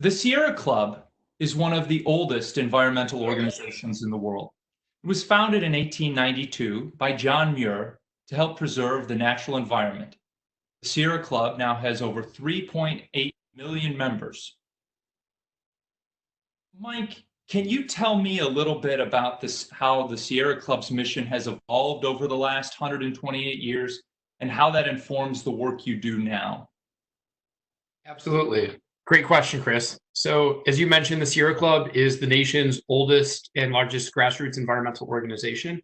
The Sierra Club is one of the oldest environmental organizations in the world. It was founded in 1892 by John Muir to help preserve the natural environment. The Sierra Club now has over 3.8 million members. Mike, can you tell me a little bit about this, how the Sierra Club's mission has evolved over the last 128 years and how that informs the work you do now? Absolutely. Great question, Chris. So, as you mentioned, the Sierra Club is the nation's oldest and largest grassroots environmental organization.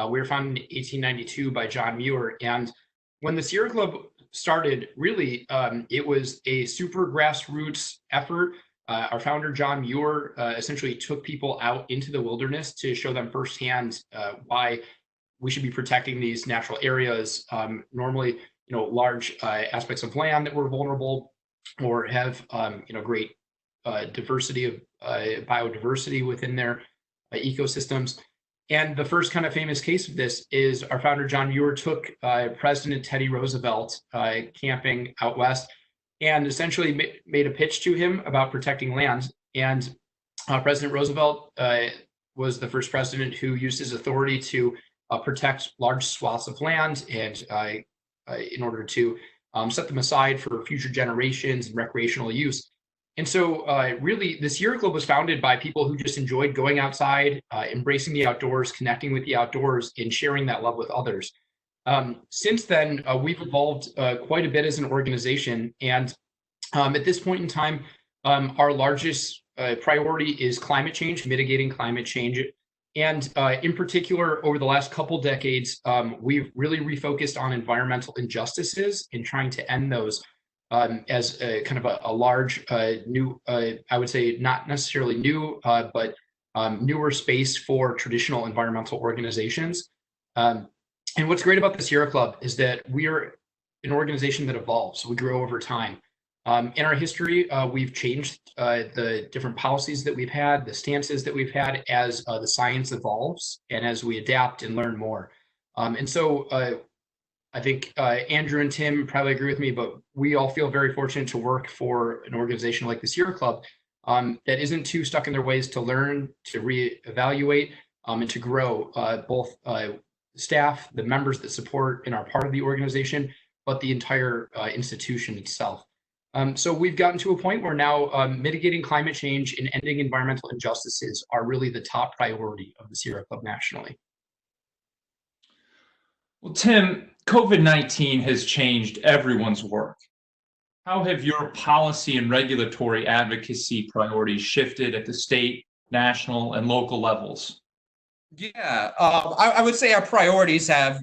We were founded in 1892 by John Muir. And when the Sierra Club started, really, it was a super grassroots effort. Our founder, John Muir, essentially took people out into the wilderness to show them firsthand why we should be protecting these natural areas. Normally, large aspects of land that were vulnerable or have great diversity of biodiversity within their ecosystems. And the first kind of famous case of this is our founder John Muir took President Teddy Roosevelt camping out west and essentially made a pitch to him about protecting land. And President Roosevelt was the first president who used his authority to protect large swaths of land and in order to set them aside for future generations and recreational use. And so, really, the Sierra Club was founded by people who just enjoyed going outside, embracing the outdoors, connecting with the outdoors, and sharing that love with others. Since then, we've evolved quite a bit as an organization. And at this point in time, our largest priority is climate change, mitigating climate change. And in particular, over the last couple decades, we've really refocused on environmental injustices and trying to end those as a kind of a large new, I would say not necessarily new, but newer space for traditional environmental organizations. And what's great about the Sierra Club is that we are an organization that evolves. We grow over time. In our history, we've changed the different policies that we've had, the stances that we've had as the science evolves and as we adapt and learn more. And so I think Andrew and Tim probably agree with me, but we all feel very fortunate to work for an organization like the Sierra Club that isn't too stuck in their ways to learn, to reevaluate, and to grow both staff, the members that support and are part of the organization, but the entire institution itself. So we've gotten to a point where now mitigating climate change and ending environmental injustices are really the top priority of the Sierra Club nationally. Well, Tim, COVID-19 has changed everyone's work. How have your policy and regulatory advocacy priorities shifted at the state, national, and local levels? Yeah, I would say our priorities have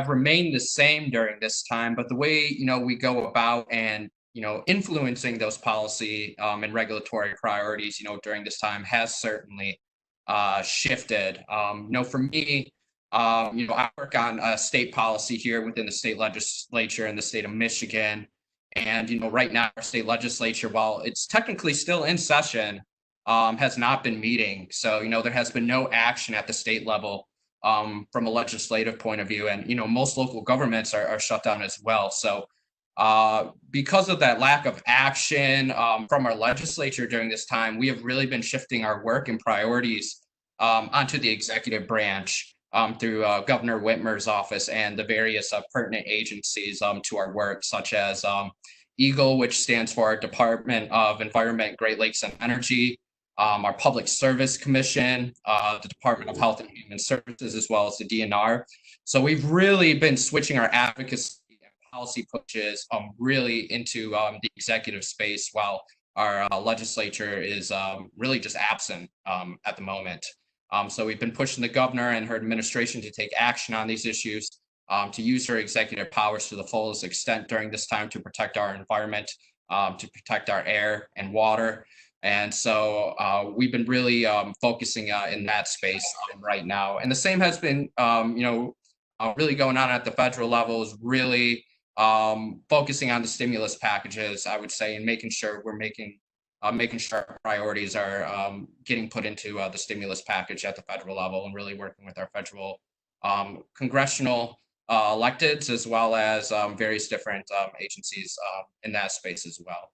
remained the same during this time, but the way, we go about and, influencing those policy and regulatory priorities, during this time has certainly shifted. For me, I work on state policy here within the state legislature in the state of Michigan. And, right now our state legislature, while it's technically still in session, has not been meeting. So, there has been no action at the state level from a legislative point of view. And, most local governments are shut down as well. So because of that lack of action from our legislature during this time, we have really been shifting our work and priorities onto the executive branch through Governor Whitmer's office and the various pertinent agencies to our work, such as EAGLE, which stands for Department of Environment, Great Lakes and Energy, our Public Service Commission, the Department of Health and Human Services, as well as the DNR. So we've really been switching our advocacy and policy pushes really into the executive space, while our legislature is really just absent at the moment. So we've been pushing the governor and her administration to take action on these issues, to use her executive powers to the fullest extent during this time to protect our environment, to protect our air and water. And so we've been really focusing in that space right now. And the same has been, really going on at the federal level, is really focusing on the stimulus packages, I would say, and making sure we're making sure our priorities are getting put into the stimulus package at the federal level, and really working with our federal congressional electeds, as well as various different agencies in that space as well.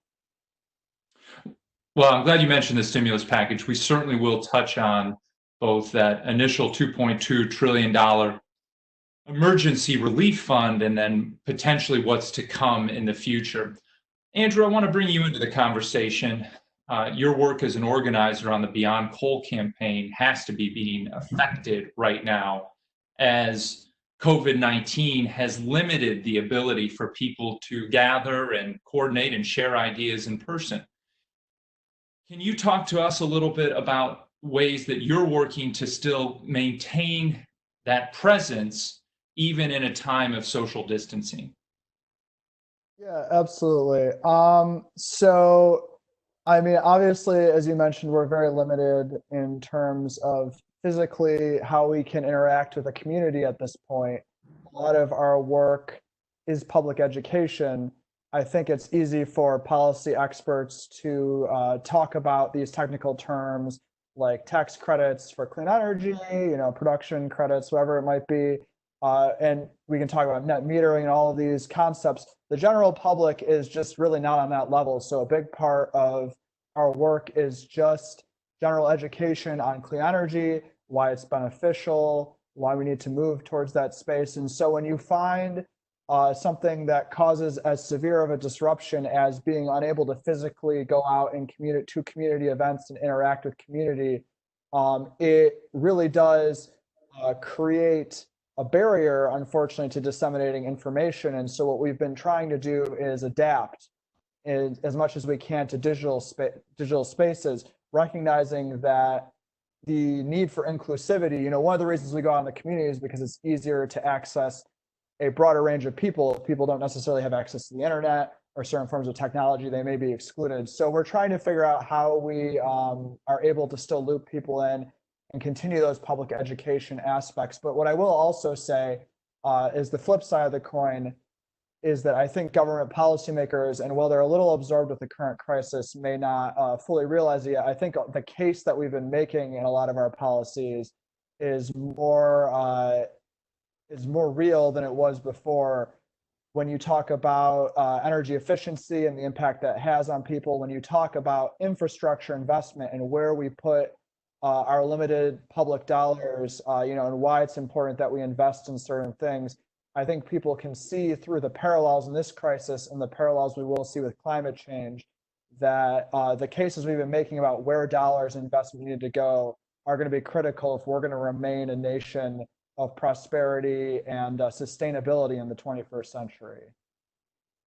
Well, I'm glad you mentioned the stimulus package. We certainly will touch on both that initial $2.2 trillion emergency relief fund and then potentially what's to come in the future. Andrew, I want to bring you into the conversation. Your work as an organizer on the Beyond Coal campaign has to be being affected right now as COVID-19 has limited the ability for people to gather and coordinate and share ideas in person. Can you talk to us a little bit about ways that you're working to still maintain that presence even in a time of social distancing? Yeah, absolutely. I mean, obviously, as you mentioned, we're very limited in terms of physically how we can interact with the community at this point. A lot of our work is public education. I think it's easy for policy experts to talk about these technical terms like tax credits for clean energy, production credits, whatever it might be. And we can talk about net metering and all of these concepts. The general public is just really not on that level. So a big part of our work is just general education on clean energy, why it's beneficial, why we need to move towards that space. And so when you find something that causes as severe of a disruption as being unable to physically go out and to community events and interact with community, it really does create a barrier, unfortunately, to disseminating information. And so what we've been trying to do is adapt as much as we can to digital spaces, recognizing that the need for inclusivity, one of the reasons we go out in the community is because it's easier to access a broader range of people. If people don't necessarily have access to the internet or certain forms of technology, they may be excluded. So we're trying to figure out how we are able to still loop people in and continue those public education aspects. But what I will also say is the flip side of the coin is that I think government policymakers, and while they're a little absorbed with the current crisis, may not fully realize it yet. I think the case that we've been making in a lot of our policies is more real than it was before. When you talk about energy efficiency and the impact that has on people, when you talk about infrastructure investment and where we put our limited public dollars, and why it's important that we invest in certain things, I think people can see through the parallels in this crisis and the parallels we will see with climate change that the cases we've been making about where dollars and investment need to go are going to be critical if we're going to remain a nation of prosperity and sustainability in the 21st century.